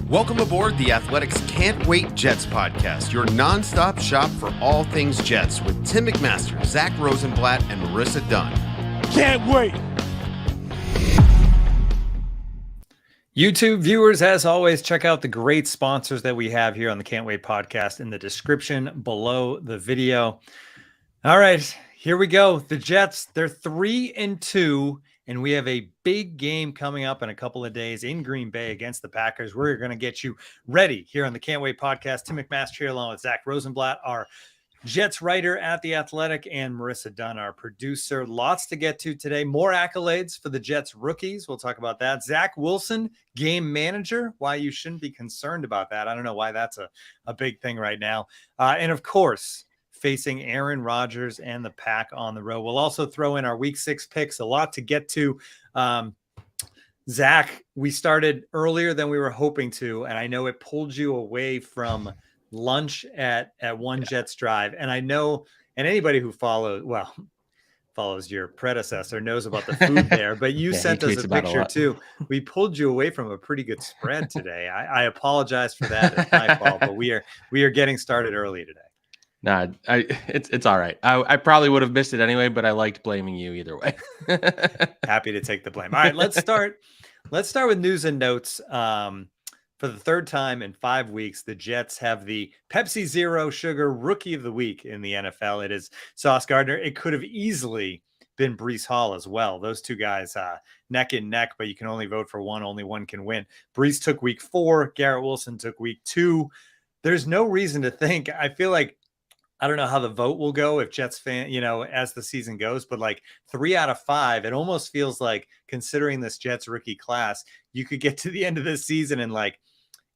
Welcome aboard the Athletics Can't Wait Jets podcast, your nonstop shop for all things Jets with Tim McMaster, Zack Rosenblatt, and Marissa Dunn. Can't wait. YouTube viewers, as always, check out the great sponsors that we have here on the Can't Wait podcast in the description below the video. All right, here we go. The Jets, they're 3-2. And we have a big game coming up in a couple of days in Green Bay against the Packers. We're going to get you ready here on the Can't Wait podcast. Tim McMaster here along with Zack Rosenblatt, our Jets writer at The Athletic, and Marissa Dunn, our producer. Lots to get to today. More accolades for the Jets rookies. We'll talk about that. Zach Wilson, game manager. Why you shouldn't be concerned about that. I don't know why that's a big thing right now. And of course, facing Aaron Rodgers and the Pack on the road. We'll also throw in our week 6 picks, a lot to get to. Zach, we started earlier than we were hoping to, and I know it pulled you away from lunch at One Jets Drive. And I know, and anybody who follows your predecessor knows about the food there, but you sent us a picture too. We pulled you away from a pretty good spread today. I apologize for that. It's my fault, but we are getting started early today. Nah, it's all right. I probably would have missed it anyway, but I liked blaming you either way. Happy to take the blame. All right, let's start with news and notes. For the third time in 5 weeks, the Jets have the Pepsi Zero Sugar Rookie of the Week in the NFL. It is Sauce Gardner. It could have easily been Breece Hall as well. Those two guys neck and neck, but you can only vote for one. Only one can win. Breece took week 4. Garrett Wilson took week 2. There's no reason to think. I feel like, I don't know how the vote will go if Jets fan, as the season goes, but like 3 out of 5, it almost feels like, considering this Jets rookie class, you could get to the end of this season and like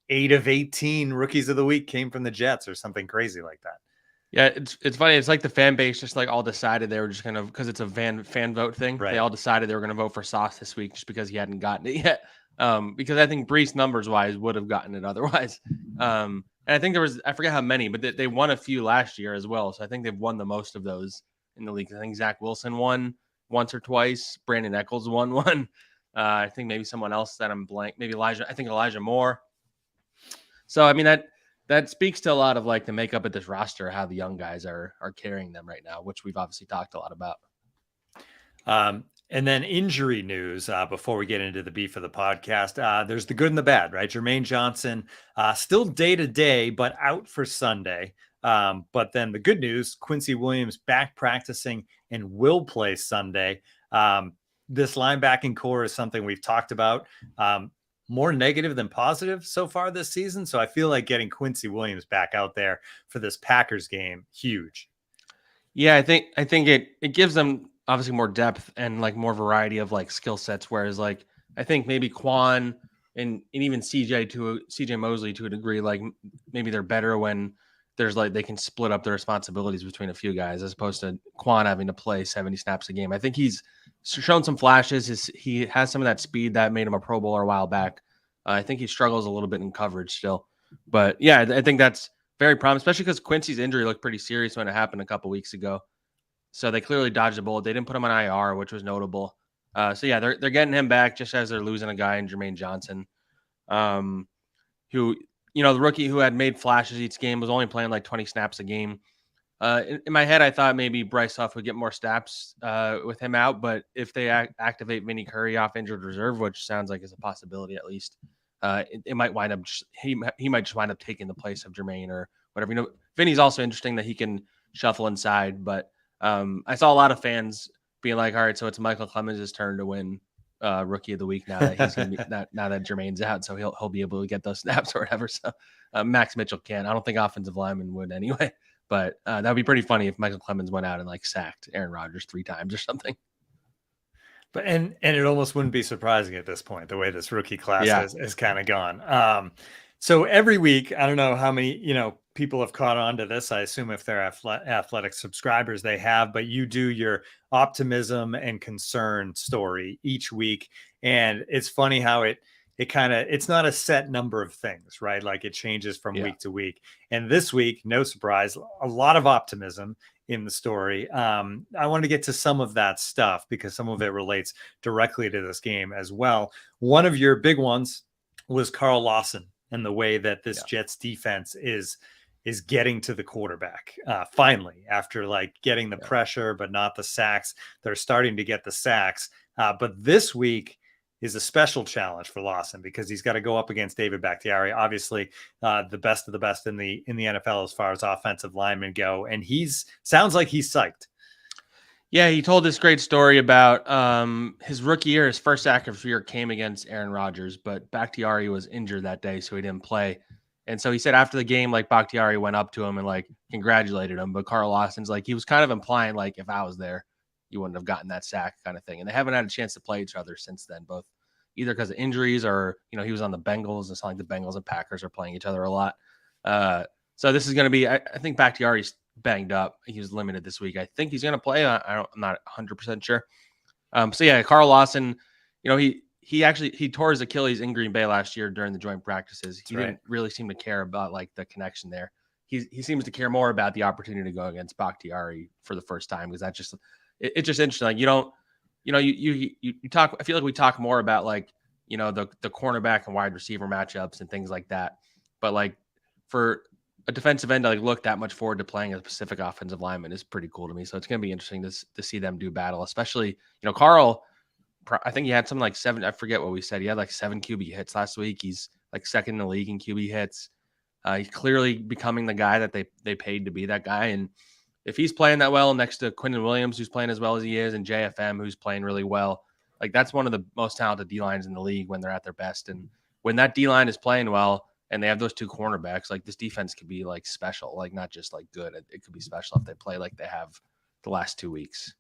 8 of 18 rookies of the week came from the Jets or something crazy like that. Yeah, it's funny. It's like the fan base just like all decided they were just going to, because it's a fan vote thing. Right. They all decided they were going to vote for Sauce this week just because he hadn't gotten it yet. Because I think Breece numbers wise would have gotten it otherwise. And I think I forget how many, but they won a few last year as well. So I think they've won the most of those in the league. I think Zach Wilson won once or twice. Brandon Echols won one. I think maybe someone else that I'm blank. Maybe Elijah Moore. So, I mean, that speaks to a lot of like the makeup of this roster, how the young guys are carrying them right now, which we've obviously talked a lot about. And then injury news before we get into the beef of the podcast. There's the good and the bad, right? Jermaine Johnson still day-to-day, but out for Sunday. But then the good news, Quincy Williams back practicing and will play Sunday. This linebacking core is something we've talked about. More negative than positive so far this season. So I feel like getting Quincy Williams back out there for this Packers game, huge. Yeah, I think it gives them obviously more depth and like more variety of like skill sets. Whereas like, I think maybe Quan and even CJ Mosley to a degree, like maybe they're better when there's like, they can split up the responsibilities between a few guys as opposed to Quan having to play 70 snaps a game. I think he's shown some flashes. He has some of that speed that made him a Pro Bowler a while back. I think he struggles a little bit in coverage still, but yeah, I think that's very promising, especially because Quincy's injury looked pretty serious when it happened a couple weeks ago. So they clearly dodged a bullet. They didn't put him on IR, which was notable. So yeah, they're getting him back just as they're losing a guy in Jermaine Johnson, who, the rookie who had made flashes each game was only playing like 20 snaps a game. In my head, I thought maybe Bryce Huff would get more snaps with him out, but if they activate Vinny Curry off injured reserve, which sounds like is a possibility at least, it might wind up he might just wind up taking the place of Jermaine or whatever. Vinny's also interesting that he can shuffle inside, but I saw a lot of fans being like, all right, so it's Michael Clemens' turn to win Rookie of the Week now that he's gonna be, now that Jermaine's out, so he'll be able to get those snaps or whatever. So Max Mitchell can't. I don't think offensive linemen would anyway, but that would be pretty funny if Michael Clemens went out and like sacked Aaron Rodgers 3 times or something. But and it almost wouldn't be surprising at this point, the way this rookie class has kind of gone. So every week, I don't know how many, people have caught on to this. I assume if they're athletic subscribers, they have, but you do your optimism and concern story each week. And it's funny how it's not a set number of things, right? Like it changes from week to week. And this week, no surprise, a lot of optimism in the story. I want to get to some of that stuff because some of it relates directly to this game as well. One of your big ones was Carl Lawson and the way that this Jets defense is getting to the quarterback finally, after like getting the pressure but not the sacks. They're starting to get the sacks, but this week is a special challenge for Lawson because he's got to go up against David Bakhtiari, obviously the best of the best in the NFL as far as offensive linemen go, and sounds like he's psyched. Yeah, he told this great story about his rookie year. His first active year came against Aaron Rodgers, but Bakhtiari was injured that day, so he didn't play. And so he said after the game, like Bakhtiari went up to him and like congratulated him. But Carl Lawson's like, he was kind of implying like, if I was there, you wouldn't have gotten that sack kind of thing. And they haven't had a chance to play each other since then, both either because of injuries or, he was on the Bengals. It's not like the Bengals and Packers are playing each other a lot. So this is going to be, I think Bakhtiari's banged up. He was limited this week. I think he's going to play. I'm not 100% sure. So yeah, Carl Lawson, he tore his Achilles in Green Bay last year during the joint practices. He didn't really seem to care about like the connection there. He seems to care more about the opportunity to go against Bakhtiari for the first time, because that's just it's just interesting. Like you talk. I feel like we talk more about like the cornerback and wide receiver matchups and things like that, but like for a defensive end to like look that much forward to playing a specific offensive lineman is pretty cool to me. So it's going to be interesting to see them do battle, especially Carl. I think he had something like 7. I forget what we said. He had like 7 QB hits last week. He's like second in the league in QB hits. He's clearly becoming the guy that they paid to be that guy. And if he's playing that well next to Quinnen Williams, who's playing as well as he is, and JFM, who's playing really well, like that's one of the most talented D-lines in the league when they're at their best. And when that D-line is playing well and they have those 2 cornerbacks, like this defense could be like special, like not just like good. It could be special if they play like they have the last 2 weeks.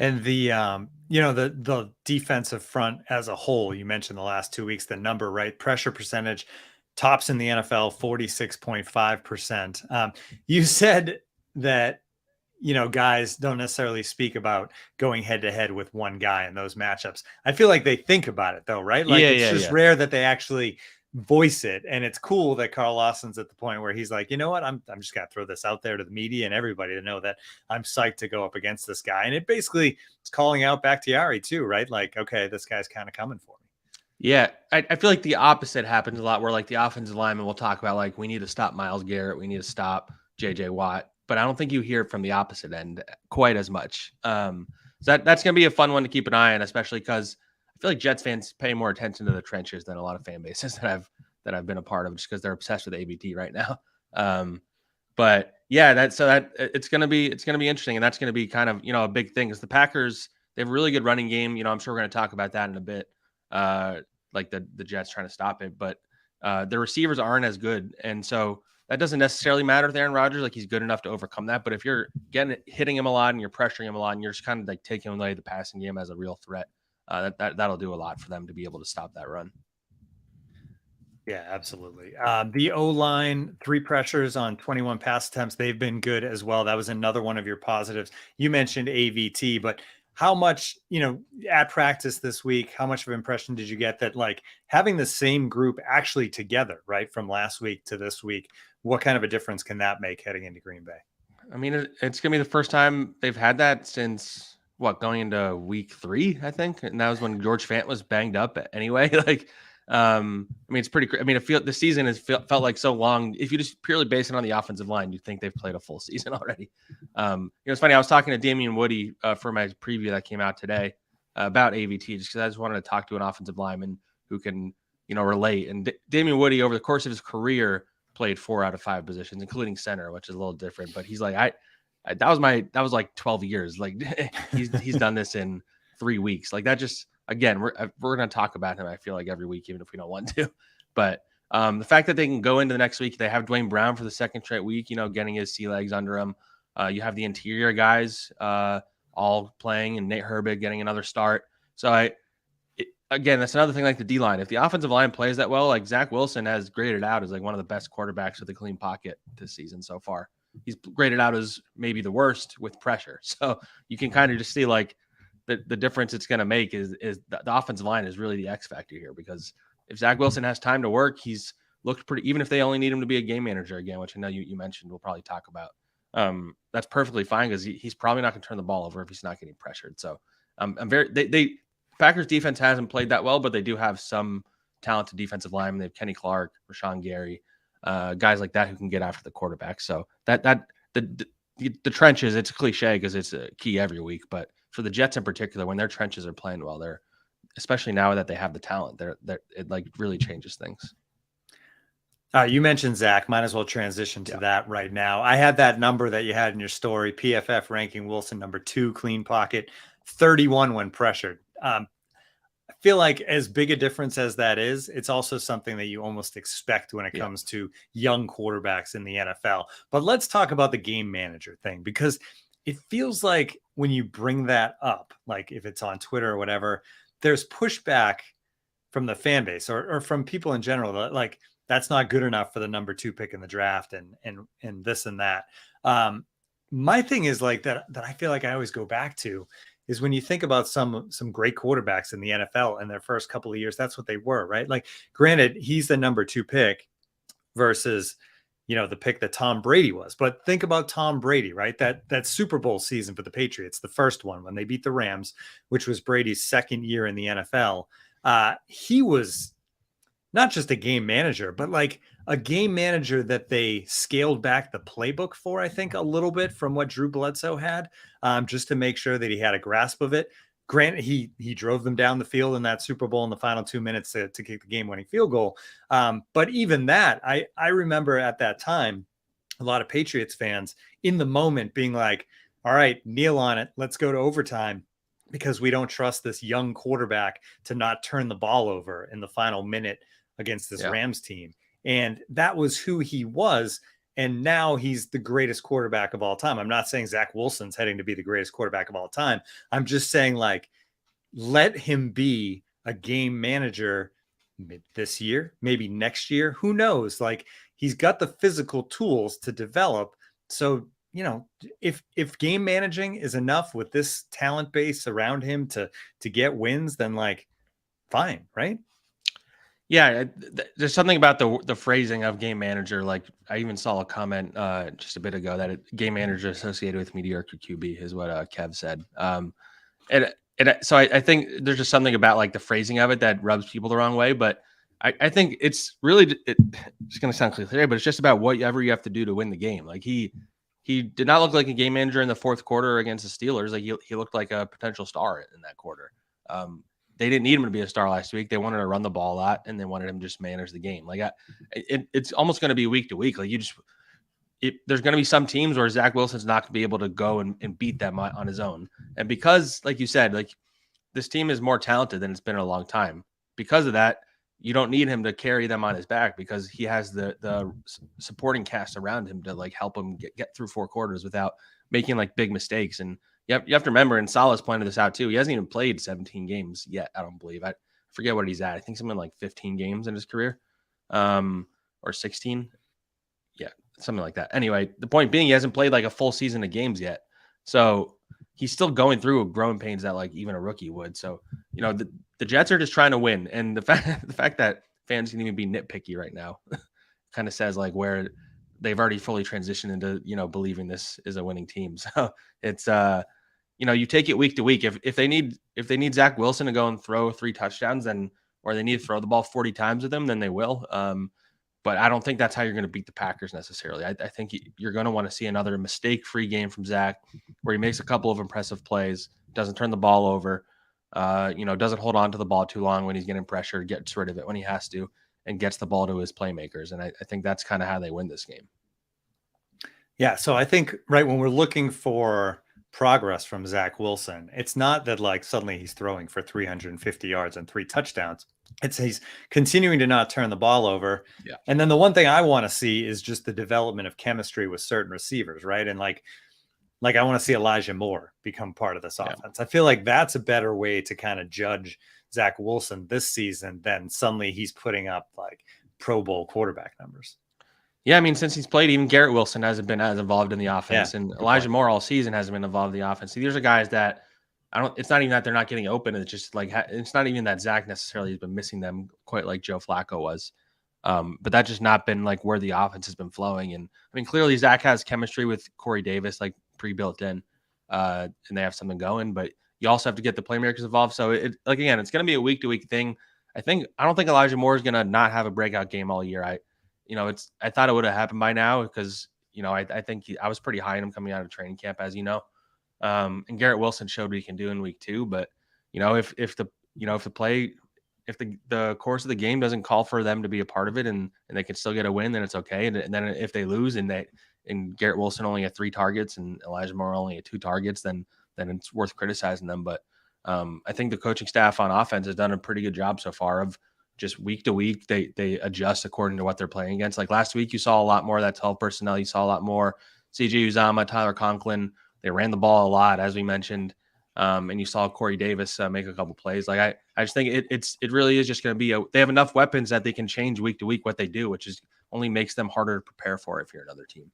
And the defensive front as a whole, you mentioned the last 2 weeks, the number, right? Pressure percentage tops in the NFL, 46.5%. You said that, guys don't necessarily speak about going head to head with one guy in those matchups. I feel like they think about it though, right? Like it's just rare that they actually voice it. And it's cool that Carl Lawson's at the point where he's like, you know what, I'm just gonna throw this out there to the media and everybody to know that I'm psyched to go up against this guy. And it basically is calling out Bakhtiari too, right? Like, okay, this guy's kind of coming for me. Yeah, I feel like the opposite happens a lot, where like the offensive lineman will talk about like, we need to stop Myles Garrett, we need to stop JJ Watt, but I don't think you hear it from the opposite end quite as much. So that's gonna be a fun one to keep an eye on, especially because I feel like Jets fans pay more attention to the trenches than a lot of fan bases that I've been a part of, just because they're obsessed with ABT right now. But yeah, it's gonna be interesting, and that's gonna be kind of a big thing, because the Packers, they have a really good running game. I'm sure we're gonna talk about that in a bit. Like the Jets trying to stop it, but the receivers aren't as good, and so that doesn't necessarily matter with Aaron Rodgers. Like he's good enough to overcome that, but if you're hitting him a lot and you're pressuring him a lot and you're just kind of like taking away the passing game as a real threat, that'll do a lot for them to be able to stop that run. Yeah, absolutely. The O-line, 3 pressures on 21 pass attempts. They've been good as well. That was another one of your positives. You mentioned AVT, but how much, at practice this week, how much of an impression did you get that like having the same group actually together, right, from last week to this week, what kind of a difference can that make heading into Green Bay? I mean, it's going to be the first time they've had that since going into week 3, I think. And that was when George Fant was banged up anyway. Like, I mean, it's pretty, the season has felt like so long. If you just purely base it on the offensive line, you think they've played a full season already. It's funny. I was talking to Damian Woody for my preview that came out today about AVT, just because I just wanted to talk to an offensive lineman who can, relate. And Damian Woody, over the course of his career, played 4 out of 5 positions, including center, which is a little different. But he's like, that was like 12 years. Like he's done this in 3 weeks. Like that just. Again, we're going to talk about him, I feel like, every week, even if we don't want to. But the fact that they can go into the next week, they have Dwayne Brown for the second straight week, getting his sea legs under him. You have the interior guys all playing, and Nate Herbig getting another start. So, again, that's another thing like the D-line. If the offensive line plays that well, like Zach Wilson has graded out as like one of the best quarterbacks with a clean pocket this season so far. He's graded out as maybe the worst with pressure. So you can kind of just see like, the difference it's going to make is the offensive line is really the X factor here, because if Zach Wilson has time to work, he's looked pretty, even if they only need him to be a game manager again, which I know you mentioned, we'll probably talk about. That's perfectly fine, because he's probably not going to turn the ball over if he's not getting pressured. So Packers defense hasn't played that well, but they do have some talented defensive linemen. They have Kenny Clark, Rashawn Gary, guys like that who can get after the quarterback. So the trenches, it's a cliche because it's a key every week, but for the Jets in particular, when their trenches are playing well, they're, especially now that they have the talent, it like really changes things. You mentioned Zach. Might as well transition to that right now. I had that number that you had in your story. PFF ranking Wilson number 2, clean pocket, 31 when pressured. I feel like as big a difference as that is, it's also something that you almost expect when it comes to young quarterbacks in the NFL. But let's talk about the game manager thing, because it feels like when you bring that up, like if it's on Twitter or whatever, there's pushback from the fan base or from people in general that like, that's not good enough for the number 2 pick in the draft and this and that. My thing is like that I feel like I always go back to is when you think about some great quarterbacks in the NFL in their first couple of years, that's what they were, right? Like granted, he's the number 2 pick versus, the pick that Tom Brady was. But think about Tom Brady, right? That Super Bowl season for the Patriots, the first one when they beat the Rams, which was Brady's second year in the NFL. He was not just a game manager, but like a game manager that they scaled back the playbook for, I think, a little bit from what Drew Bledsoe had, just to make sure that he had a grasp of it. Granted, he drove them down the field in that Super Bowl in the final 2 minutes to kick the game-winning field goal. But even that, I remember at that time, a lot of Patriots fans in the moment being like, all right, kneel on it. Let's go to overtime, because we don't trust this young quarterback to not turn the ball over in the final minute against this Rams team. And that was who he was. And now he's the greatest quarterback of all time. I'm not saying Zach Wilson's heading to be the greatest quarterback of all time. I'm just saying, like, let him be a game manager this year, maybe next year. Who knows? Like, he's got the physical tools to develop. So, if game managing is enough with this talent base around him to get wins, then like, fine, right? Yeah, there's something about the phrasing of game manager. Like I even saw a comment just a bit ago that game manager associated with mediocre QB is what Kev said. So I think there's just something about like the phrasing of it that rubs people the wrong way. But I think it's really it's going to sound cliche, but it's just about whatever you have to do to win the game. Like he did not look like a game manager in the fourth quarter against the Steelers. Like he looked like a potential star in that quarter. They didn't need him to be a star last week. They wanted to run the ball a lot, and they wanted him to just manage the game. Like it's almost going to be week to week. Like there's going to be some teams where Zach Wilson's not going to be able to go and beat them on his own. And because, like you said, like this team is more talented than it's been in a long time. Because of that, you don't need him to carry them on his back because he has the supporting cast around him to like help him get through 4 quarters without making like big mistakes. And you have to remember, and Salah's pointed this out too, he hasn't even played 17 games yet, I don't believe. I forget what he's at. I think something like 15 games in his career, or 16. Yeah, something like that. Anyway, the point being, he hasn't played like a full season of games yet. So he's still going through growing pains that like even a rookie would. So, the Jets are just trying to win. And the fact that fans can even be nitpicky right now kind of says like where they've already fully transitioned into, believing this is a winning team. So it's, you take it week to week. If they need Zach Wilson to go and throw 3 touchdowns, or they need to throw the ball 40 times with him, then they will. But I don't think that's how you're going to beat the Packers necessarily. I think you're going to want to see another mistake-free game from Zach, where he makes a couple of impressive plays, doesn't turn the ball over, doesn't hold on to the ball too long when he's getting pressure, gets rid of it when he has to, and gets the ball to his playmakers. And I think that's kind of how they win this game. Yeah, so I think, right, when we're looking for progress from Zach Wilson, it's not that like suddenly he's throwing for 350 yards and 3 touchdowns. It's he's continuing to not turn the ball over. Yeah. And then the one thing I want to see is just the development of chemistry with certain receivers, right? And like I want to see Elijah Moore become part of this offense. I feel like that's a better way to kind of judge Zach Wilson this season than suddenly he's putting up like Pro Bowl quarterback numbers. Yeah, I mean, since he's played, even Garrett Wilson hasn't been as involved in the offense, Yeah, and Elijah Moore all season hasn't been involved in the offense. See, these are guys that it's not even that they're not getting open. It's just like, it's not even that Zach necessarily has been missing them quite like Joe Flacco was. But that's just not been like where the offense has been flowing. And I mean, clearly Zach has chemistry with Corey Davis, like pre-built in, and they have something going, but you also have to get the playmakers involved. So again, it's going to be a week to week thing. I don't think Elijah Moore is going to not have a breakout game all year. I thought it would have happened by now because, I think I was pretty high on him coming out of training camp, as you know. And Garrett Wilson showed what he can do in week 2, but if the course of the game doesn't call for them to be a part of it and they can still get a win, then it's okay. And then if they lose and Garrett Wilson only had 3 targets and Elijah Moore only had 2 targets, then it's worth criticizing them. But I think the coaching staff on offense has done a pretty good job so far of just week to week. They adjust according to what they're playing against. Like last week, you saw a lot more of that 12 personnel. You saw a lot more CJ Uzomah, Tyler Conklin. They ran the ball a lot, as we mentioned. And you saw Corey Davis make a couple plays. Like I just think it really is just going to be they have enough weapons that they can change week to week what they do, which is only makes them harder to prepare for if you're another team.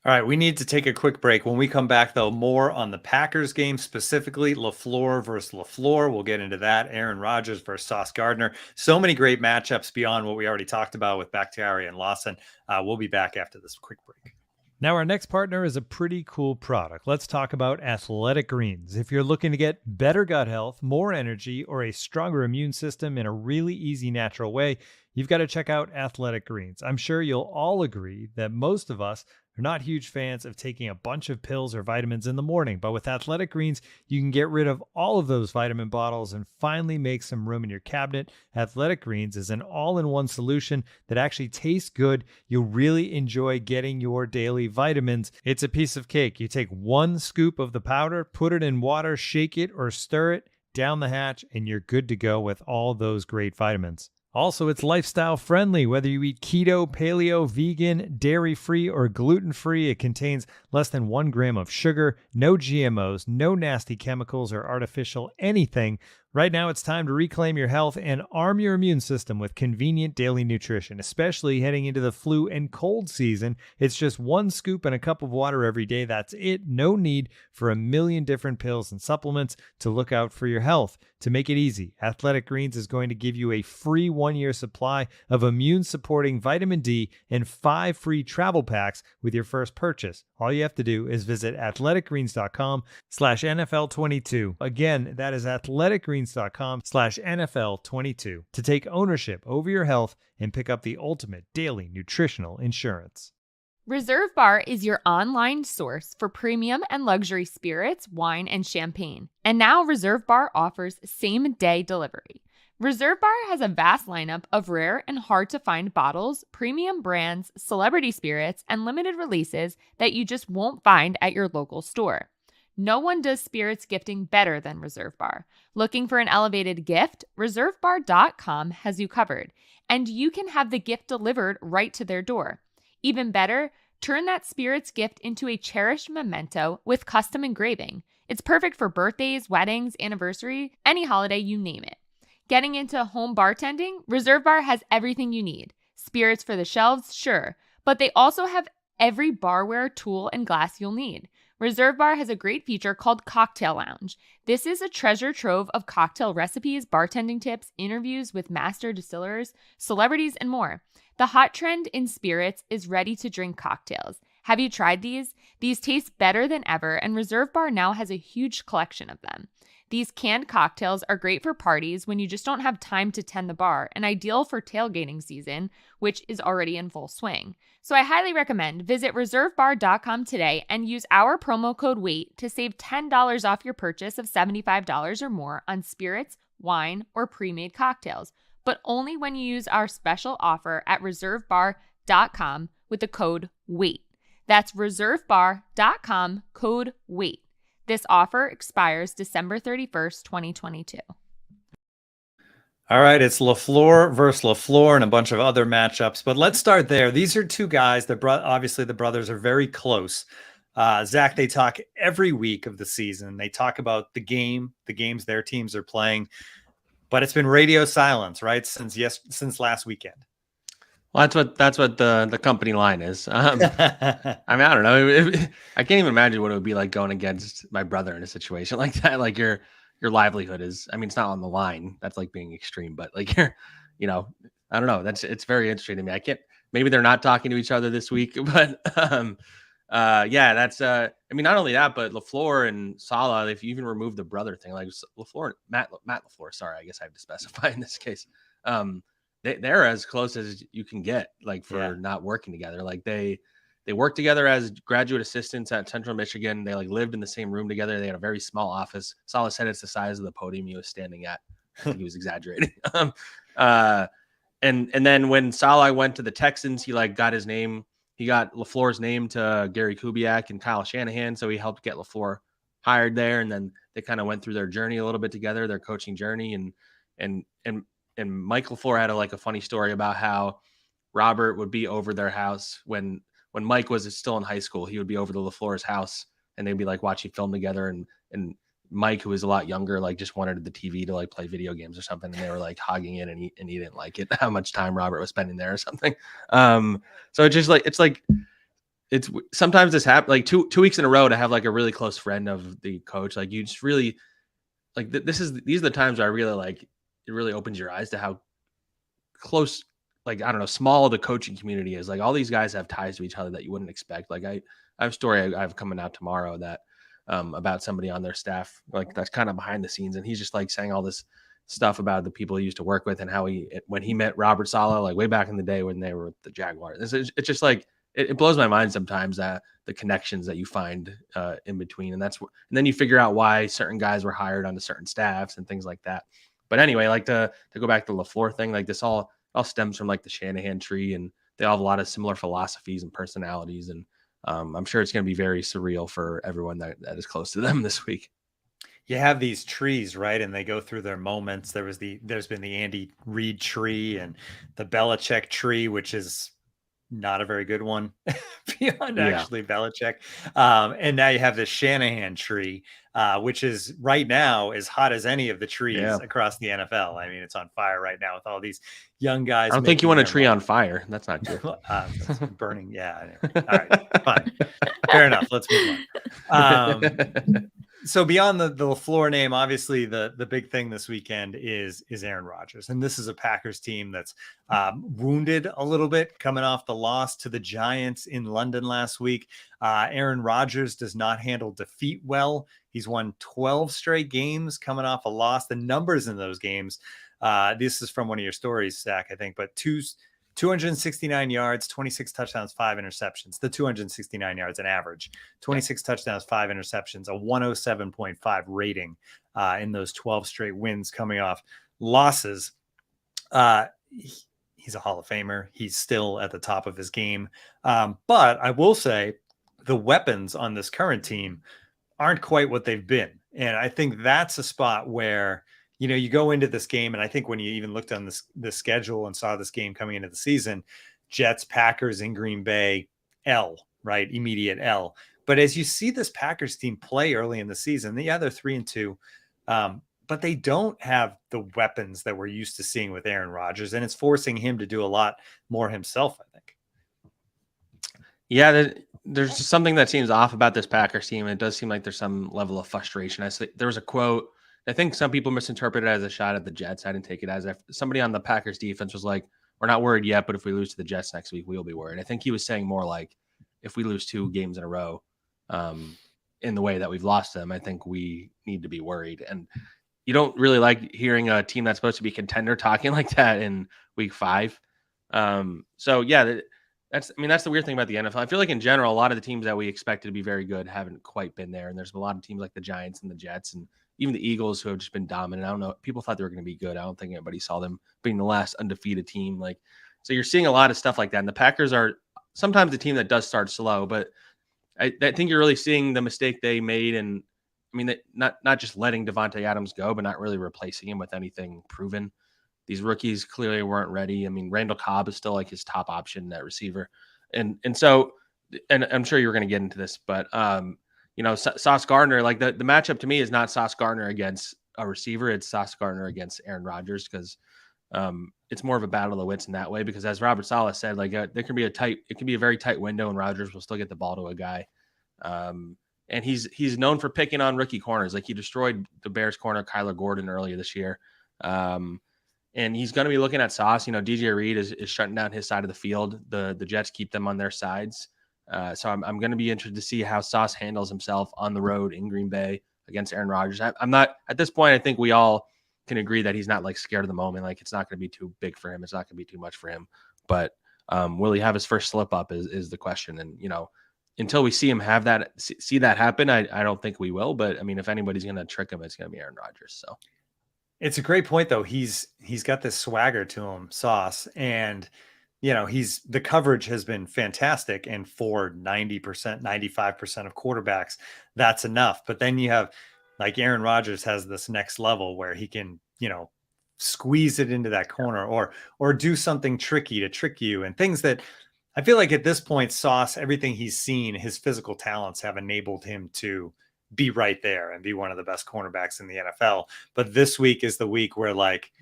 All right, we need to take a quick break. When we come back, though, more on the Packers game, specifically LaFleur versus LaFleur. We'll get into that. Aaron Rodgers versus Sauce Gardner. So many great matchups beyond what we already talked about with Bakhtiari and Lawson. We'll be back after this quick break. Now, our next partner is a pretty cool product. Let's talk about Athletic Greens. If you're looking to get better gut health, more energy, or a stronger immune system in a really easy, natural way, you've got to check out Athletic Greens. I'm sure you'll all agree that most of us are not huge fans of taking a bunch of pills or vitamins in the morning, but with Athletic Greens, you can get rid of all of those vitamin bottles and finally make some room in your cabinet. Athletic Greens is an all-in-one solution that actually tastes good. You'll really enjoy getting your daily vitamins. It's a piece of cake. You take 1 scoop of the powder, put it in water, shake it or stir it down the hatch, and you're good to go with all those great vitamins. Also, it's lifestyle friendly. Whether you eat keto, paleo, vegan, dairy-free, or gluten-free, it contains less than 1 gram of sugar, no GMOs, no nasty chemicals or artificial anything. Right now, it's time to reclaim your health and arm your immune system with convenient daily nutrition, especially heading into the flu and cold season. It's just 1 scoop and a cup of water every day. That's it. No need for a million different pills and supplements to look out for your health. To make it easy, Athletic Greens is going to give you a free 1-year supply of immune-supporting vitamin D and 5 free travel packs with your first purchase. All you have to do is visit athleticgreens.com/NFL22. Again, that is athleticgreens.com/NFL22 to take ownership over your health and pick up the ultimate daily nutritional insurance. Reserve Bar is your online source for premium and luxury spirits, wine, and champagne. And now Reserve Bar offers same-day delivery. Reserve Bar has a vast lineup of rare and hard-to-find bottles, premium brands, celebrity spirits, and limited releases that you just won't find at your local store. No one does spirits gifting better than Reserve Bar. Looking for an elevated gift? ReserveBar.com has you covered, and you can have the gift delivered right to their door. Even better, turn that spirits gift into a cherished memento with custom engraving. It's perfect for birthdays, weddings, anniversary, any holiday, you name it. Getting into home bartending? Reserve Bar has everything you need. Spirits for the shelves, sure, but they also have every barware, tool, and glass you'll need. Reserve Bar has a great feature called Cocktail Lounge. This is a treasure trove of cocktail recipes, bartending tips, interviews with master distillers, celebrities, and more. The hot trend in spirits is ready-to-drink cocktails. Have you tried these? These taste better than ever, and Reserve Bar now has a huge collection of them. These canned cocktails are great for parties when you just don't have time to tend the bar, and ideal for tailgating season, which is already in full swing. So I highly recommend visit reservebar.com today and use our promo code WAIT to save $10 off your purchase of $75 or more on spirits, wine, or pre-made cocktails, but only when you use our special offer at reservebar.com with the code WAIT. That's reservebar.com, code WAIT. This offer expires December 31st, 2022. All right, it's LaFleur versus LaFleur and a bunch of other matchups, but let's start there. These are 2 guys that obviously the brothers are very close. Zach, they talk every week of the season. They talk about the games their teams are playing, but it's been radio silence, right? Since last weekend. Well, that's what the company line is. I mean, I don't know. I can't even imagine what it would be like going against my brother in a situation like that. Like your livelihood is, I mean, it's not on the line. That's like being extreme, but like I don't know. It's very interesting to me. Maybe they're not talking to each other this week, but Yeah, that's I mean, not only that, but LaFleur and Saleh, if you even remove the brother thing, like LaFleur, Matt LaFleur, sorry, I guess I have to specify in this case. They're as close as you can get, like for not working together. Like they worked together as graduate assistants at Central Michigan. They like lived in the same room together. They had a very small office. Saleh said it's the size of the podium he was standing at. I think he was exaggerating. And then when Saleh went to the Texans, he like got his name. He got LaFleur's name to Gary Kubiak and Kyle Shanahan, so he helped get LaFleur hired there. And then they kind of went through their journey a little bit together, their coaching journey. And Mike LaFleur had a funny story about how Robert would be over their house when Mike was still in high school. He would be over to LaFleur's house, and they'd be like watching film together. And Mike, who was a lot younger, like just wanted the TV to like play video games or something, and they were like hogging it, and he didn't like it, how much time Robert was spending there or something. So it's just like it's sometimes this happens like two weeks in a row to have like a really close friend of the coach. Like you just really like these are the times where I really like it really opens your eyes to how close, like I don't know, small the coaching community is. Like all these guys have ties to each other that you wouldn't expect. Like I have a story I have coming out tomorrow that about somebody on their staff, like that's kind of behind the scenes. And he's just like saying all this stuff about the people he used to work with and how when he met Robert Saleh, like way back in the day when they were with the Jaguars. It's just like, it blows my mind sometimes that the connections that you find in between. And then you figure out why certain guys were hired onto certain staffs and things like that. But anyway, like to go back to the LaFleur thing, like this all stems from like the Shanahan tree, and they all have a lot of similar philosophies and personalities. And I'm sure it's going to be very surreal for everyone that is close to them this week. You have these trees, right? And they go through their moments. There's been the Andy Reid tree and the Belichick tree, which is not a very good one beyond actually Belichick. And now you have the Shanahan tree, which is right now as hot as any of the trees across the NFL. I mean, it's on fire right now with all these young guys. I don't think you want a tree on fire. That's not true. That's burning. Yeah. Anyway. All right. Fine. Fair enough. Let's move on. So beyond the LaFleur name, obviously the big thing this weekend is Aaron Rodgers. And this is a Packers team that's wounded a little bit coming off the loss to the Giants in London last week. Aaron Rodgers does not handle defeat well. He's won 12 straight games coming off a loss. The numbers in those games, this is from one of your stories, Zach, I think, but 269 yards, 26 touchdowns, 5 interceptions. The 269 yards an average, 26 touchdowns, 5 interceptions, a 107.5 rating in those 12 straight wins coming off losses. He's a Hall of Famer. He's still at the top of his game. But I will say the weapons on this current team aren't quite what they've been. And I think that's a spot where, you know, you go into this game, and I think when you even looked on the schedule and saw this game coming into the season, Jets, Packers in Green Bay, L, right? Immediate L. But as you see this Packers team play early in the season, they're 3-2, but they don't have the weapons that we're used to seeing with Aaron Rodgers, and it's forcing him to do a lot more himself, I think. Yeah, there's something that seems off about this Packers team. It does seem like there's some level of frustration. There was a quote. I think some people misinterpreted it as a shot at the Jets. I didn't take it as if somebody on the Packers defense was like, we're not worried yet, but if we lose to the Jets next week, we'll be worried. I think he was saying more like, if we lose 2 games in a row in the way that we've lost them, I think we need to be worried. And you don't really like hearing a team that's supposed to be contender talking like that in week 5. So yeah, that's the weird thing about the NFL. I feel like in general, a lot of the teams that we expected to be very good haven't quite been there. And there's a lot of teams like the Giants and the Jets and even the Eagles who have just been dominant. I don't know. People thought they were going to be good. I don't think anybody saw them being the last undefeated team. Like, so you're seeing a lot of stuff like that. And the Packers are sometimes a team that does start slow, but I think you're really seeing the mistake they made. And I mean, not just letting Devontae Adams go, but not really replacing him with anything proven. These rookies clearly weren't ready. I mean, Randall Cobb is still like his top option at receiver. And so, and I'm sure you were going to get into this, but you know, Sauce Gardner, like the matchup to me is not Sauce Gardner against a receiver. It's Sauce Gardner against Aaron Rodgers, because it's more of a battle of the wits in that way, because as Robert Saleh said, like it can be a very tight window and Rodgers will still get the ball to a guy. And he's known for picking on rookie corners. Like he destroyed the Bears corner, Kyler Gordon, earlier this year. And he's going to be looking at Sauce. You know, DJ Reed is shutting down his side of the field. The Jets keep them on their sides. So I'm going to be interested to see how Sauce handles himself on the road in Green Bay against Aaron Rodgers. I'm not at this point. I think we all can agree that he's not like scared of the moment. Like it's not going to be too big for him. It's not going to be too much for him. But will he have his first slip up is the question. And until we see him have that, see that happen, I don't think we will. But I mean, if anybody's going to trick him, it's going to be Aaron Rodgers. So it's a great point, though. He's got this swagger to him, Sauce, and the coverage has been fantastic. And for 90%, 95% of quarterbacks, that's enough. But then you have like Aaron Rodgers has this next level where he can, squeeze it into that corner or do something tricky to trick you, and things that I feel like at this point, Sauce, everything he's seen, his physical talents have enabled him to be right there and be one of the best cornerbacks in the NFL. But this week is the week where like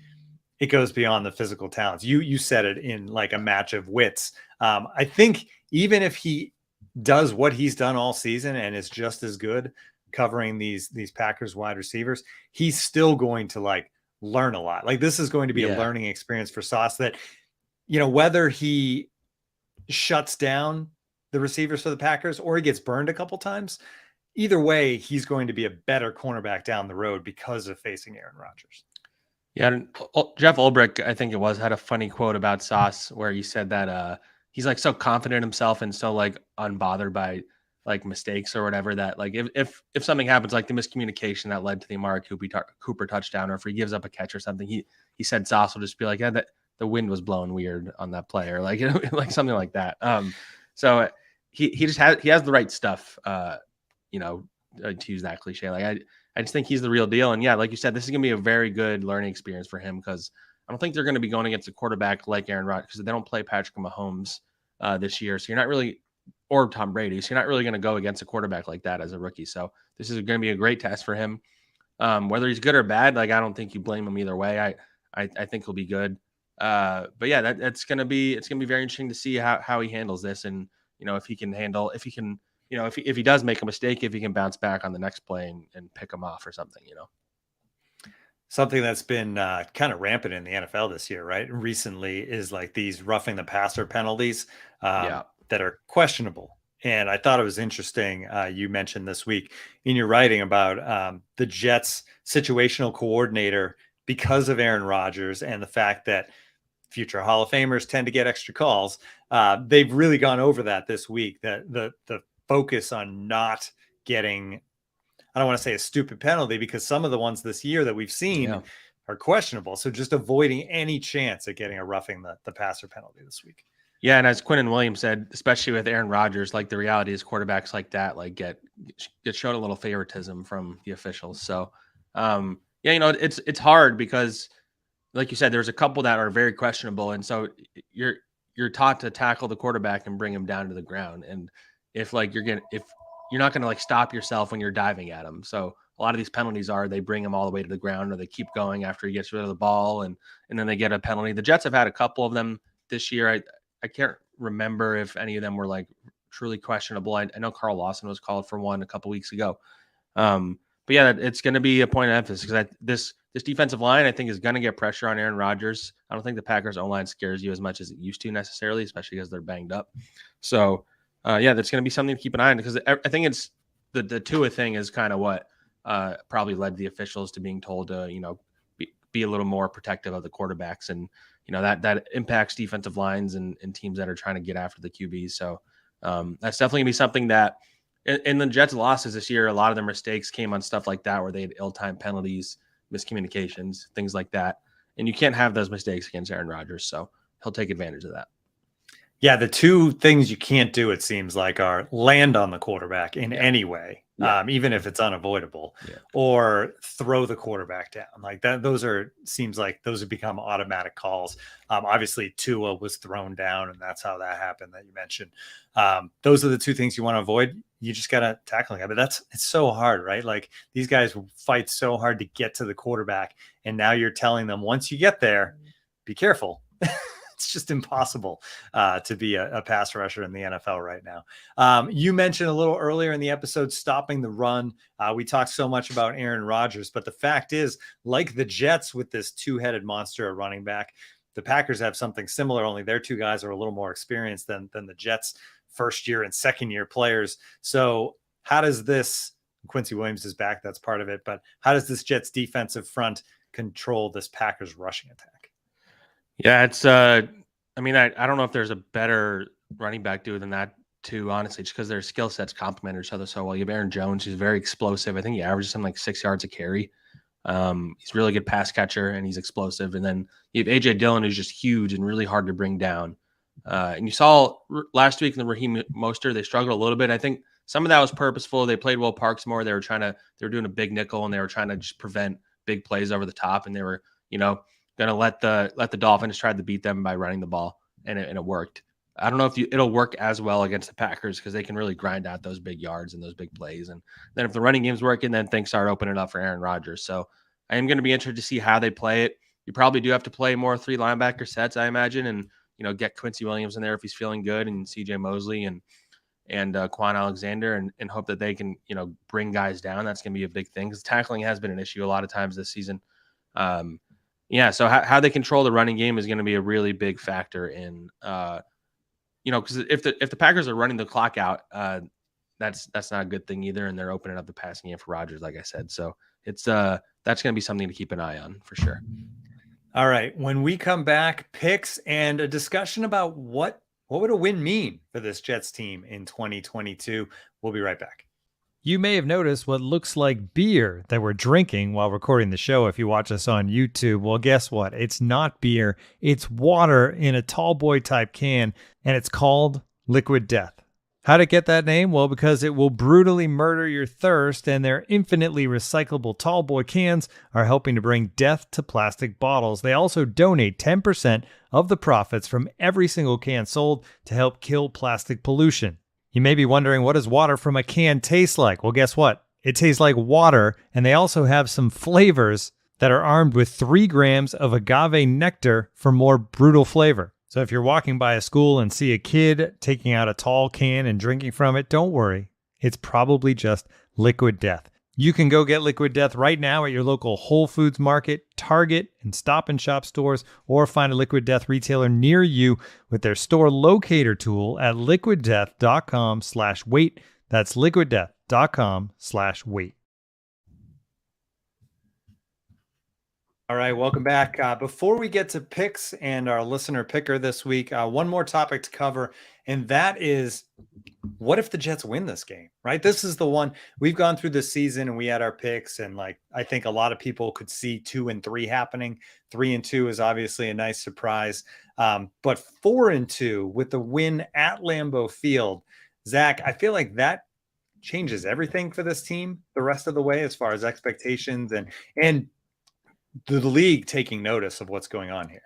it goes beyond the physical talents. You said it in like a match of wits. I think even if he does what he's done all season and is just as good covering these Packers wide receivers, he's still going to like learn a lot. Like this is going to be a learning experience for Sauce that, whether he shuts down the receivers for the Packers or he gets burned a couple times, either way, he's going to be a better cornerback down the road because of facing Aaron Rodgers. Yeah, and Jeff Ulbrich, I think it was, had a funny quote about Sauce where he said that he's like so confident in himself and so like unbothered by like mistakes or whatever, that like if something happens, like the miscommunication that led to the Amari Cooper touchdown, or if he gives up a catch or something, he said Sauce will just be like, yeah, that the wind was blowing weird on that play, or like like something like that. So he has the right stuff, to use that cliche. Like I just think he's the real deal. And yeah, like you said, this is gonna be a very good learning experience for him, because I don't think they're going to be going against a quarterback like Aaron Rodgers, because they don't play Patrick Mahomes this year. So you're not really, or Tom Brady. So you're not really going to go against a quarterback like that as a rookie. So this is going to be a great test for him. Whether he's good or bad, like I don't think you blame him either way. I think he'll be good. But yeah, it's going to be very interesting to see how he handles this, and if he does make a mistake, if he can bounce back on the next play and pick him off or something. Something that's been kind of rampant in the NFL this year, right? Recently is like these roughing the passer penalties that are questionable. And I thought it was interesting. You mentioned this week in your writing about the Jets situational coordinator, because of Aaron Rodgers and the fact that future Hall of Famers tend to get extra calls. They've really gone over that this week, that the focus on not getting, I don't want to say a stupid penalty, because some of the ones this year that we've seen are questionable. So just avoiding any chance at getting a roughing the passer penalty this week. Yeah, and as Quinnen Williams said, especially with Aaron Rodgers, like the reality is quarterbacks like that like get shown a little favoritism from the officials. So it's hard because, like you said, there's a couple that are very questionable, and so you're taught to tackle the quarterback and bring him down to the ground. And if you're not going to like stop yourself when you're diving at him. So a lot of these penalties they bring him all the way to the ground, or they keep going after he gets rid of the ball, and then they get a penalty. The Jets have had a couple of them this year. I can't remember if any of them were like truly questionable. I know Carl Lawson was called for one a couple weeks ago. But yeah, it's going to be a point of emphasis, because this defensive line, I think, is going to get pressure on Aaron Rodgers. I don't think the Packers O-line scares you as much as it used to necessarily, especially because they're banged up. So that's going to be something to keep an eye on, because I think it's the Tua thing is kind of what probably led the officials to being told to, be a little more protective of the quarterbacks. And, that impacts defensive lines and teams that are trying to get after the QBs. So that's definitely gonna be something that in the Jets' losses this year, a lot of their mistakes came on stuff like that, where they had ill-timed penalties, miscommunications, things like that. And you can't have those mistakes against Aaron Rodgers. So he'll take advantage of that. Yeah, the two things you can't do, it seems like, are land on the quarterback in any way, even if it's unavoidable, or throw the quarterback down. Like that, seems like those have become automatic calls. Obviously, Tua was thrown down, and that's how that happened that you mentioned. Those are the two things you want to avoid. You just got to tackle it. But it's so hard, right? Like these guys fight so hard to get to the quarterback, and now you're telling them, once you get there, be careful. It's just impossible to be a pass rusher in the NFL right now. You mentioned a little earlier in the episode stopping the run. We talked so much about Aaron Rodgers, but the fact is, like the Jets with this two-headed monster at running back, the Packers have something similar, only their two guys are a little more experienced than the Jets first year and second year players. So how does this, Quincy Williams is back, that's part of it, but how does this Jets defensive front control this Packers rushing attack? Yeah, it's I mean, I don't know if there's a better running back duo than that too, honestly, just because their skill sets complement each other so well. You have Aaron Jones, who's very explosive. I think he averages something like 6 yards a carry. He's a really good pass catcher and he's explosive. And then you have AJ Dillon, who's just huge and really hard to bring down. And you saw last week in the Raheem Mostert, they struggled a little bit. I think some of that was purposeful. They played Will Parks more. They were doing a big nickel and they were trying to just prevent big plays over the top. And they were, going to let the Dolphins try to beat them by running the ball. And it worked. I don't know if it'll work as well against the Packers because they can really grind out those big yards and those big plays. And then if the running game's working, then things start opening up for Aaron Rodgers. So I am going to be interested to see how they play it. You probably do have to play more 3 linebacker sets, I imagine, and get Quincy Williams in there if he's feeling good, and CJ Mosley and Quan Alexander, and hope that they can bring guys down. That's going to be a big thing because tackling has been an issue a lot of times this season. So how they control the running game is going to be a really big factor in because if the Packers are running the clock out, that's not a good thing either, and they're opening up the passing game for Rodgers, like I said. So it's that's going to be something to keep an eye on for sure. All right, when we come back, picks and a discussion about what would a win mean for this Jets team in 2022. We'll be right back. You may have noticed what looks like beer that we're drinking while recording the show if you watch us on YouTube. Well, guess what? It's not beer. It's water in a tall boy type can, and it's called Liquid Death. How'd it get that name? Well, because it will brutally murder your thirst, and their infinitely recyclable tall boy cans are helping to bring death to plastic bottles. They also donate 10% of the profits from every single can sold to help kill plastic pollution. You may be wondering, what does water from a can taste like? Well, guess what? It tastes like water, and they also have some flavors that are armed with 3 grams of agave nectar for more brutal flavor. So if you're walking by a school and see a kid taking out a tall can and drinking from it, don't worry. It's probably just Liquid Death. You can go get Liquid Death right now at your local Whole Foods Market, Target, and Stop and Shop stores, or find a Liquid Death retailer near you with their store locator tool at liquiddeath.com/wait. That's liquiddeath.com/wait. All right, welcome back. Before we get to picks and our listener picker this week, one more topic to cover, and that is, what if the Jets win this game, right? This is the one we've gone through this season and we had our picks, and I think a lot of people could see 2 and 3 happening. 3 and 2 is obviously a nice surprise, but 4 and 2 with the win at Lambeau Field, Zach, I feel like that changes everything for this team the rest of the way as far as expectations and the league taking notice of what's going on here.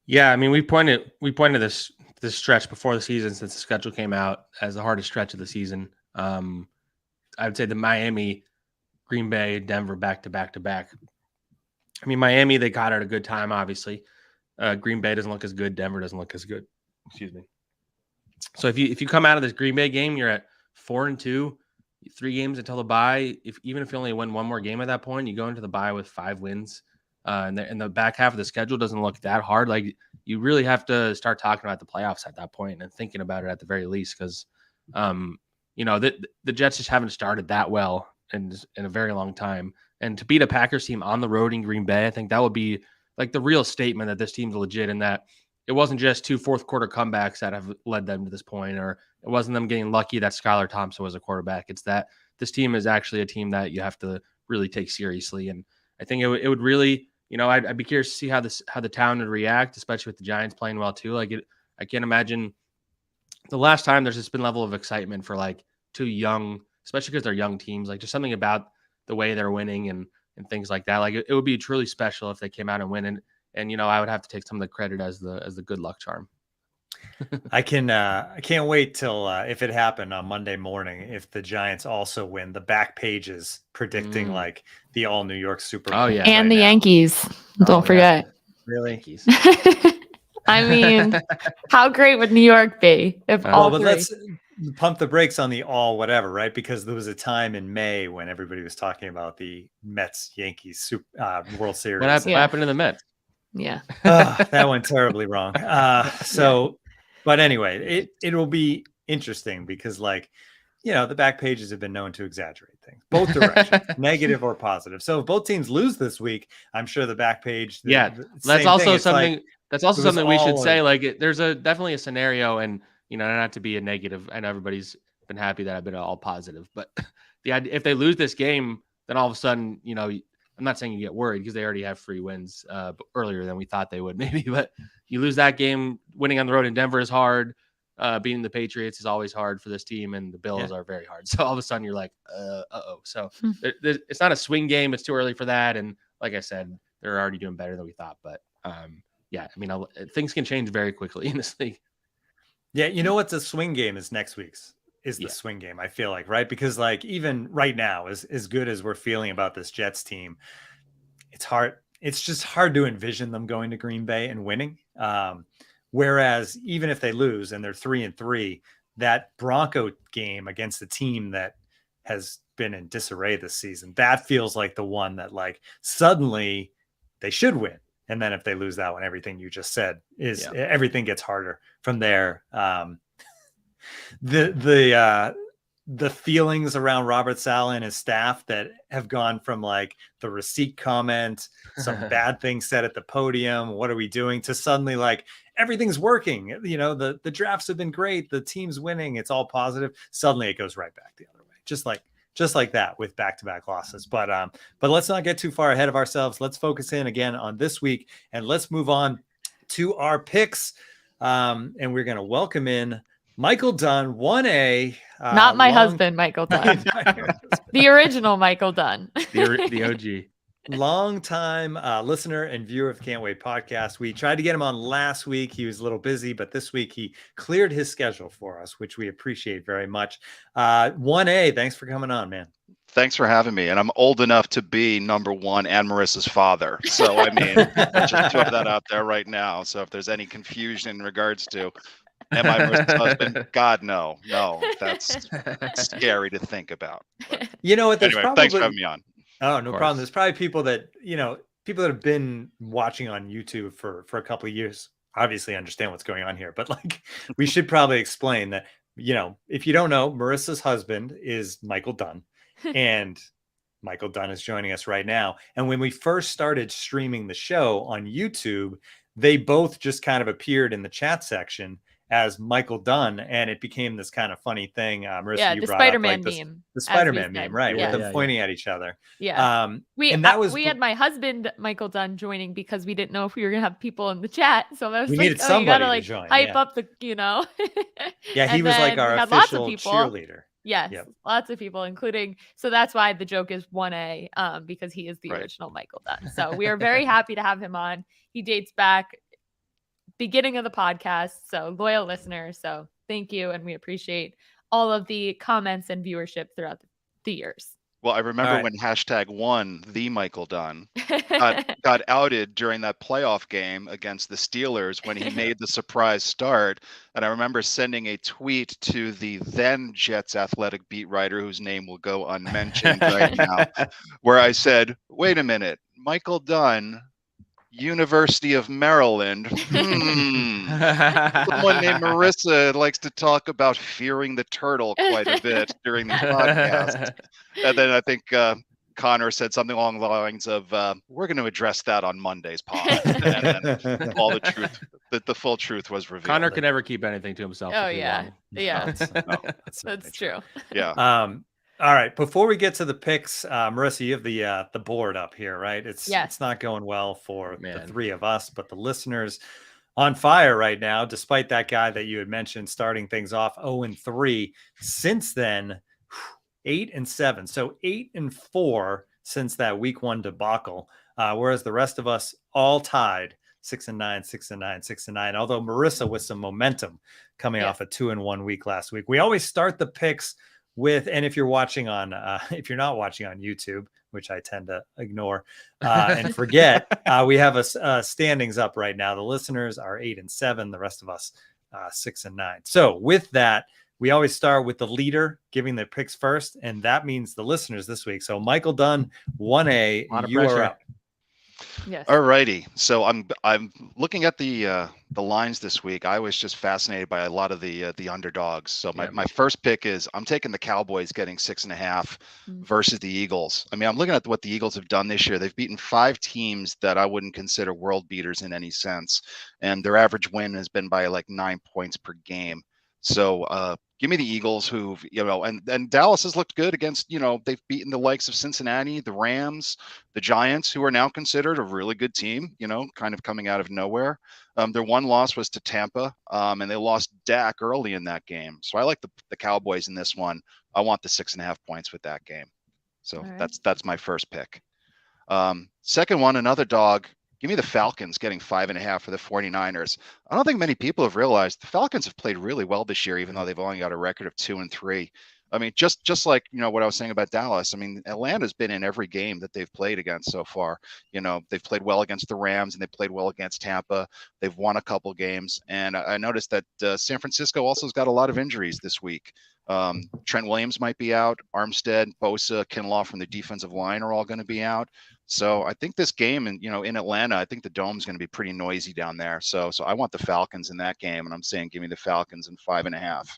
Yeah, I mean, we pointed this stretch before the season, since the schedule came out, as the hardest stretch of the season. I would say the Miami, Green Bay, Denver back to back. I mean, Miami, they got at a good time, obviously. Green Bay doesn't look as good. Denver doesn't look as good. Excuse me. So if you come out of this Green Bay game, you're at 4 and 2. 3 games until the bye. Even if you only win one more game at that point, you go into the bye with 5 wins. And the back half of the schedule doesn't look that hard. Like, you really have to start talking about the playoffs at that point and thinking about it at the very least, because the Jets just haven't started that well in a very long time. And to beat a Packers team on the road in Green Bay, I think that would be like the real statement that this team's legit, and that it wasn't just 2 fourth quarter comebacks that have led them to this point, or it wasn't them getting lucky that Skylar Thompson was a quarterback. It's that this team is actually a team that you have to really take seriously. And I think it would really, I'd be curious to see how the town would react, especially with the Giants playing well too. I can't imagine the last time there's just been level of excitement for 2 young, especially because they're young teams, just something about the way they're winning and things like that. It would be truly special if they came out and win. And I would have to take some of the credit as the good luck charm. I can't wait till if it happened on Monday morning, if the Giants also win, the back pages predicting the all New York Super Bowl. Oh yeah, and the Yankees. Don't forget. Yeah. Really? I mean, how great would New York be if all but 3? let's pump the brakes on the all whatever, right? Because there was a time in May when everybody was talking about the Mets Yankees World Series. What happened to the Mets? Yeah. That went terribly wrong. But anyway, it'll be interesting because the back pages have been known to exaggerate things, both directions, negative or positive. So if both teams lose this week, I'm sure the back page. That's also something we should say. There's definitely a scenario, and not to be a negative. I know everybody's been happy that I've been all positive, but the idea, if they lose this game, then all of a sudden, I'm not saying you get worried because they already have 3 wins earlier than we thought they would maybe, but you lose that game, winning on the road in Denver is hard. Beating the Patriots is always hard for this team, and the Bills are very hard. So all of a sudden you're like, uh-oh. So it's not a swing game. It's too early for that. And like I said, they're already doing better than we thought. But things can change very quickly in this league. Yeah, you know what's a swing game is next week's is the swing game, I feel like, right? Because even right now, as good as we're feeling about this Jets team, it's hard. It's just hard to envision them going to Green Bay and winning. Whereas even if they lose and they're 3-3, that Bronco game against a team that has been in disarray this season, that feels like the one that suddenly they should win. And then if they lose that one, everything you just said everything gets harder from there. The feelings around Robert Saleh and his staff that have gone from the receipt comment, some bad things said at the podium, what are we doing, to suddenly everything's working. The drafts have been great. The team's winning. It's all positive. Suddenly it goes right back the other way. Just like that with back-to-back losses. But let's not get too far ahead of ourselves. Let's focus in again on this week and let's move on to our picks. And we're going to welcome in Michael Dunn, 1A. Not my husband, Michael Dunn. The original Michael Dunn. The OG. Long-time listener and viewer of Can't Wait podcast. We tried to get him on last week. He was a little busy, but this week he cleared his schedule for us, which we appreciate very much. 1A, thanks for coming on, man. Thanks for having me. And I'm old enough to be number 1 and Marissa's father. So, I mean, just throw that out there right now. So if there's any confusion in regards to, am I Marissa's husband? God, no. That's scary to think about. But you know what? Anyway, thanks for having me on. Oh, no problem. There's probably people that have been watching on YouTube for a couple of years, obviously understand what's going on here. But we should probably explain that, if you don't know, Marissa's husband is Michael Dunn, and Michael Dunn is joining us right now. And when we first started streaming the show on YouTube, they both just kind of appeared in the chat section as Michael Dunn, and it became this kind of funny thing. Marissa, you the brought Spider-Man up, meme. The Spider-Man meme, right? With them pointing at each other. Yeah. We had my husband Michael Dunn joining because we didn't know if we were gonna have people in the chat. So that was we needed somebody you gotta to join, hype up the Yeah, he was our official cheerleader. Yes, lots of people, including. So that's why the joke is 1A, because he is the original Michael Dunn. So we are very happy to have him on. He dates back beginning of the podcast, so loyal listeners. So thank you, and we appreciate all of the comments and viewership throughout the years. Well, I remember when #1 the Michael Dunn got outed during that playoff game against the Steelers when he made the surprise start. And I remember sending a tweet to the then Jets athletic beat writer, whose name will go unmentioned right now, where I said, wait a minute, Michael Dunn, University of Maryland. Someone named Marissa likes to talk about fearing the turtle quite a bit during these podcasts. And then I think Connor said something along the lines of, we're going to address that on Monday's pod. And then all the truth, the full truth was revealed. Connor can never keep anything to himself. Oh, yeah. Yeah. That's true. Yeah. All right. Before we get to the picks, Marissa, you have the board up here, right? It's not going well for the three of us, but the listeners on fire right now, despite that guy that you had mentioned starting things off 0-3. Since then, 8-7. So 8-4 since that week 1 debacle. Whereas the rest of us all tied 6-9, 6-9, 6-9. Although Marissa with some momentum coming off a 2-1 week last week. We always start the picks with, and if you're watching on, if you're not watching on YouTube, which I tend to ignore and forget, we have a standings up right now. The listeners are 8-7, the rest of us 6-9. So with that, we always start with the leader giving the picks first, and that means the listeners this week. So Michael Dunn, 1A, you are up. Yes. All righty. So I'm looking at the lines this week. I was just fascinated by a lot of the underdogs. So my first pick is I'm taking the Cowboys getting 6.5 versus the Eagles. I mean, I'm looking at what the Eagles have done this year. They've beaten 5 teams that I wouldn't consider world beaters in any sense, and their average win has been by like 9 points per game. So give me the Eagles, who've, and Dallas has looked good against, they've beaten the likes of Cincinnati, the Rams, the Giants, who are now considered a really good team, kind of coming out of nowhere. Their one loss was to Tampa, and they lost Dak early in that game. So I like the Cowboys in this one. I want the 6.5 points with that game. So right. that's my first pick. Second one, another dog. Give me the Falcons getting 5.5 for the 49ers. I don't think many people have realized the Falcons have played really well this year, even though they've only got a record of 2-3. I mean, just like, what I was saying about Dallas. I mean, Atlanta's been in every game that they've played against so far. They've played well against the Rams and they played well against Tampa. They've won a couple games. And I noticed that San Francisco also has got a lot of injuries this week. Trent Williams might be out. Armstead, Bosa, Kinlaw from the defensive line are all going to be out. So I think this game, in Atlanta, I think the Dome's going to be pretty noisy down there. So I want the Falcons in that game, and I'm saying give me the Falcons in 5.5.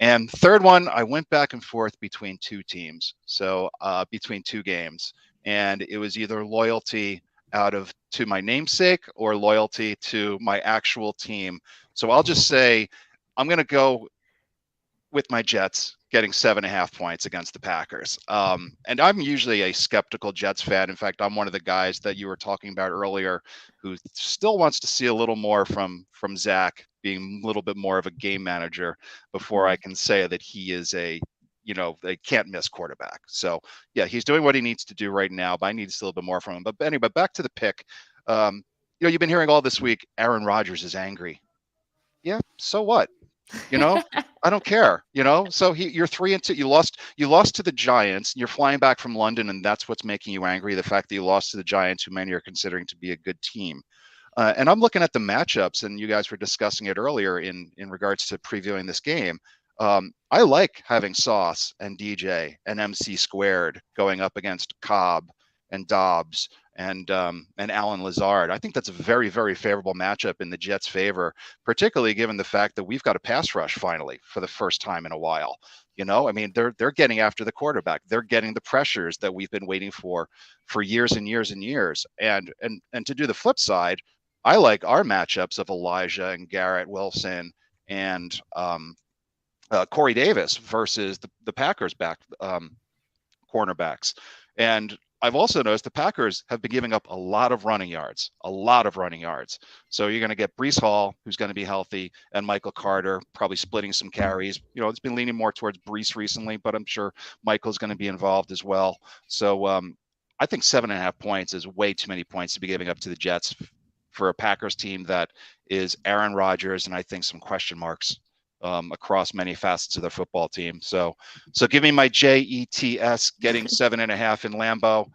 And third one, I went back and forth between 2 teams, so between 2 games, and it was either loyalty to my namesake or loyalty to my actual team. So I'll just say I'm going to go with my Jets getting 7.5 points against the Packers. And I'm usually a skeptical Jets fan. In fact, I'm one of the guys that you were talking about earlier who still wants to see a little more from Zach being a little bit more of a game manager before I can say that he is a can't miss quarterback. So yeah, he's doing what he needs to do right now, but I need to see a little bit more from him. But anyway, back to the pick. You've been hearing all this week, Aaron Rodgers is angry. Yeah, so what? I don't care, so you're 3-2. You lost to the Giants. You're flying back from London, and that's what's making you angry. The fact that you lost to the Giants, who many are considering to be a good team. And I'm looking at the matchups, and you guys were discussing it earlier in regards to previewing this game. I like having Sauce and DJ and MC squared going up against Cobb and Dobbs and Alan Lazard. I think that's a very, very favorable matchup in the Jets' favor, particularly given the fact that we've got a pass rush finally for the first time in a while. I mean, they're getting after the quarterback. They're getting the pressures that we've been waiting for years and years and years. And to do the flip side, I like our matchups of Elijah and Garrett Wilson and Corey Davis versus the Packers back cornerbacks. And I've also noticed the Packers have been giving up a lot of running yards. So you're going to get Breece Hall, who's going to be healthy, and Michael Carter probably splitting some carries. It's been leaning more towards Breece recently, but I'm sure Michael's going to be involved as well. So I think 7.5 points is way too many points to be giving up to the Jets for a Packers team that is Aaron Rodgers and I think some question marks across many facets of their football team. So give me my Jets getting 7.5 in Lambeau.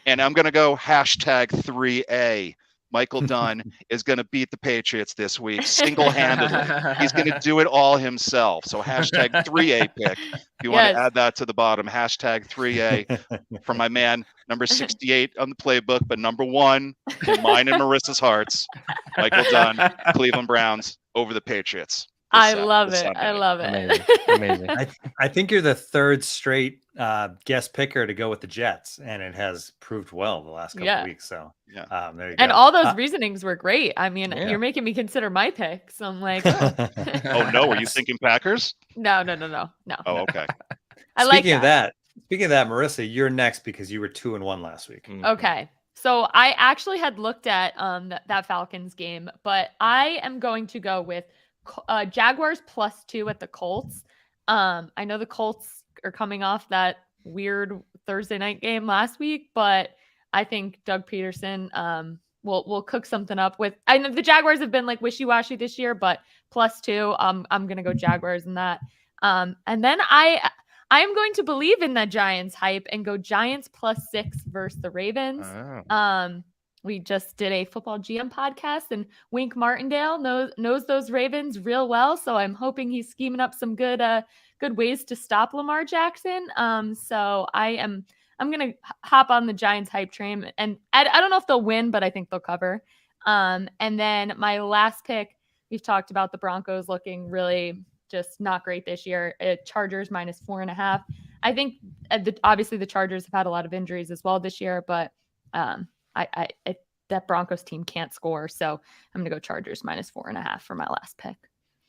And I'm going to go #3A. Michael Dunn is going to beat the Patriots this week single-handedly. He's going to do it all himself. So #3A pick. If you want to add that to the bottom, #3A for my man, number 68 on the playbook, but number 1 in mine and Marissa's hearts, Michael Dunn, Cleveland Browns over the Patriots. I love it. I love it. Amazing. I think you're the third straight guest picker to go with the Jets, and it has proved well the last couple of weeks. So there you go. And all those reasonings were great. I mean, you're making me consider my picks. So I'm like, oh no, were you thinking Packers? No. Oh, okay. Speaking of that, Marissa, you're next because you were 2-1 last week. Okay. So I actually had looked at that Falcons game, but I am going to go with Jaguars +2 at the Colts. I know the Colts are coming off that weird Thursday night game last week, but I think Doug Peterson will cook something up with. I know the Jaguars have been like wishy-washy this year, but +2, I'm gonna go Jaguars in that. And then I am going to believe in that Giants hype and go Giants +6 versus the Ravens. Oh. We just did a football GM podcast, and Wink Martindale knows those Ravens real well. So I'm hoping he's scheming up some good ways to stop Lamar Jackson. So I am I'm gonna hop on the Giants hype train, and I don't know if they'll win, but I think they'll cover. And then my last pick, we've talked about the Broncos looking really just not great this year. Chargers -4.5. I think obviously the Chargers have had a lot of injuries as well this year, but that Broncos team can't score, so I'm gonna go Chargers -4.5 for my last pick.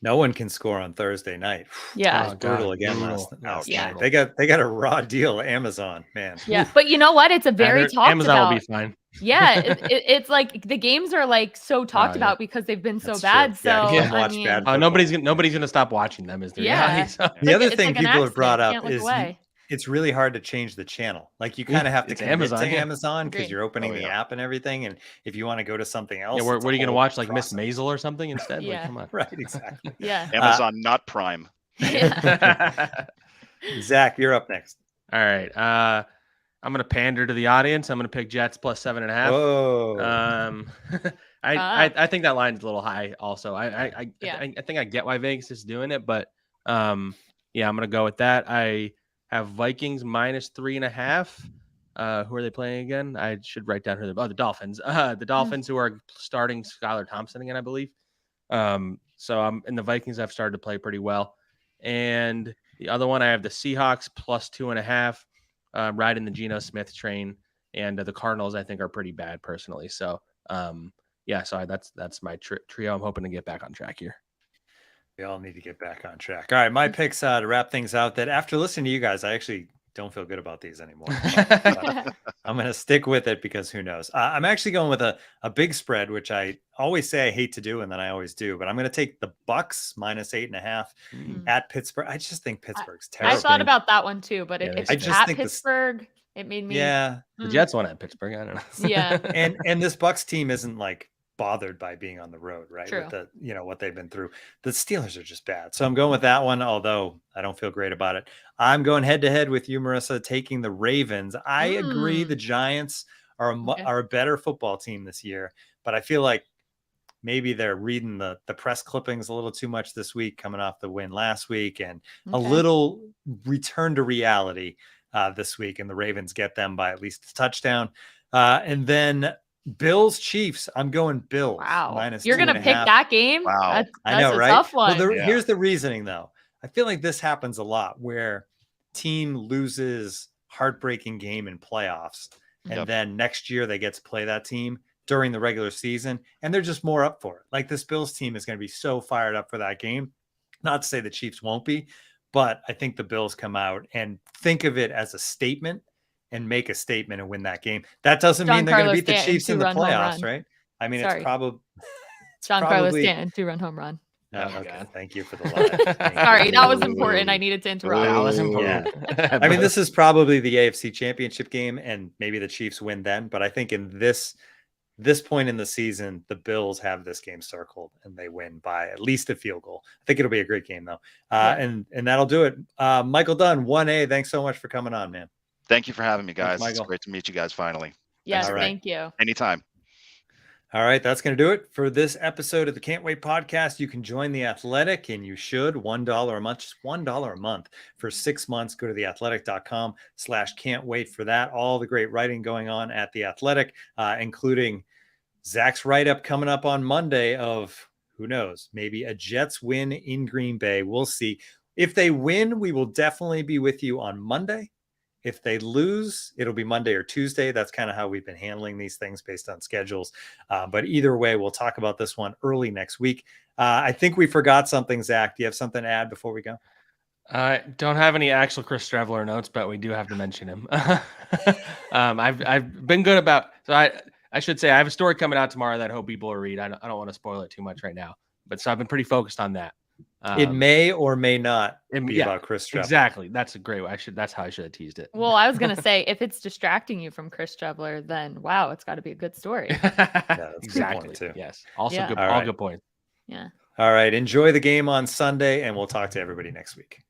No one can score on Thursday night. Yeah. It was brutal again last Yeah. night. They got a raw deal, Amazon, man. Yeah, but you know what? It's a very talked Amazon about. will be fine. Yeah, it's like the games are like so talked about because they've been so bad. True. Yeah, So you can't I watch mean, bad football. Nobody's gonna stop watching them. Is the Yeah. reality. So. The other it's thing like an people have brought accident. up Can't is look away. it's really hard to change the channel. Like you kind of have to It's commit Amazon, to yeah. Amazon because Agreed. you're opening Oh, the yeah. app and everything. And if you want to go to something else, Yeah, what it's are a you gonna whole watch? Like Miss process. Maisel or something instead? Yeah. Like, come on. Right, exactly. Yeah. Amazon, not Prime. Yeah. Zach, you're up next. All right. I'm gonna pander to the audience. I'm gonna pick Jets +7.5. Whoa. I think that line's a little high. Also, I Yeah. think I get why Vegas is doing it, but yeah, I'm gonna go with that. I have Vikings -3.5. Who are they playing again? I should write down who they're. Oh, the Dolphins. The Dolphins who are starting Skylar Thompson again, I believe. So I'm in the Vikings. I've started to play pretty well, and the other one I have the Seahawks +2.5. Riding the Geno Smith train, and the Cardinals I think are pretty bad personally. So yeah, so that's my trio. I'm hoping to get back on track here. We all need to get back on track. All right, my picks to wrap things out. That after listening to you guys, I actually don't feel good about these anymore. But I'm going to stick with it because who knows? I'm actually going with a big spread, which I always say I hate to do, and then I always do. But I'm going to take the Bucks -8.5 at Pittsburgh. I just think Pittsburgh's terrible. I thought about that one too, but Yeah, if I it's just at think Pittsburgh, it made me. Yeah, The Jets won at Pittsburgh. I don't know. Yeah. and this Bucks team isn't like bothered by being on the road, right? True. With the what they've been through. The Steelers are just bad. So I'm going with that one, although I don't feel great about it. I'm going head to head with you, Marissa, taking the Ravens. I agree the Giants are a better football team this year, but I feel like maybe they're reading the press clippings a little too much this week, coming off the win last week, and a little return to reality this week, and the Ravens get them by at least a touchdown. And then Bills Chiefs. I'm going Bills. Wow. -2.5. You're gonna pick that game? Wow. That's I know, a right? tough one. Well, Yeah. here's the reasoning, though. I feel like this happens a lot where team loses heartbreaking game in playoffs, and then next year they get to play that team during the regular season, and they're just more up for it. Like this Bills team is going to be so fired up for that game. Not to say the Chiefs won't be, but I think the Bills come out and think of it as a statement and make a statement and win that game. That doesn't mean they're going to beat the Chiefs in the playoffs, right? I mean, it's probably Carlos Stanton 2-run home run. Oh, okay. God. Thank you for the line. Sorry, that was important. I needed to interrupt. That was important. Yeah. I mean, this is probably the AFC Championship game, and maybe the Chiefs win then. But I think in this point in the season, the Bills have this game circled, and they win by at least a field goal. I think it'll be a great game, though. And that'll do it. Michael Dunn, 1A, thanks so much for coming on, man. Thank you for having me, guys. Thanks, It's great to meet you guys finally. Yes, All right. thank you. Anytime. All right, that's going to do it for this episode of the Can't Wait podcast. You can join The Athletic, and you should. $1 a month, just $1 a month for 6 months. Go to theathletic.com/can't wait for that. All the great writing going on at The Athletic, including Zach's write-up coming up on Monday of, who knows, maybe a Jets win in Green Bay. We'll see. If they win, we will definitely be with you on Monday. If they lose, it'll be Monday or Tuesday. That's kind of how we've been handling these things based on schedules. But either way, we'll talk about this one early next week. I think we forgot something, Zach. Do you have something to add before we go? I don't have any actual Chris Streveler notes, but we do have to mention him. I've been good about, so I should say I have a story coming out tomorrow that I hope people will read. I don't want to spoil it too much right now, but so I've been pretty focused on that. It may or may not be about Chris Streveler. Exactly. That's a great way. That's how I should have teased it. Well, I was going to say, if it's distracting you from Chris Streveler, then wow, it's got to be a good story. That's Exactly. a good point, too. Yes. Also Yeah. good. All All right. good points. Yeah. All right. Enjoy the game on Sunday, and we'll talk to everybody next week.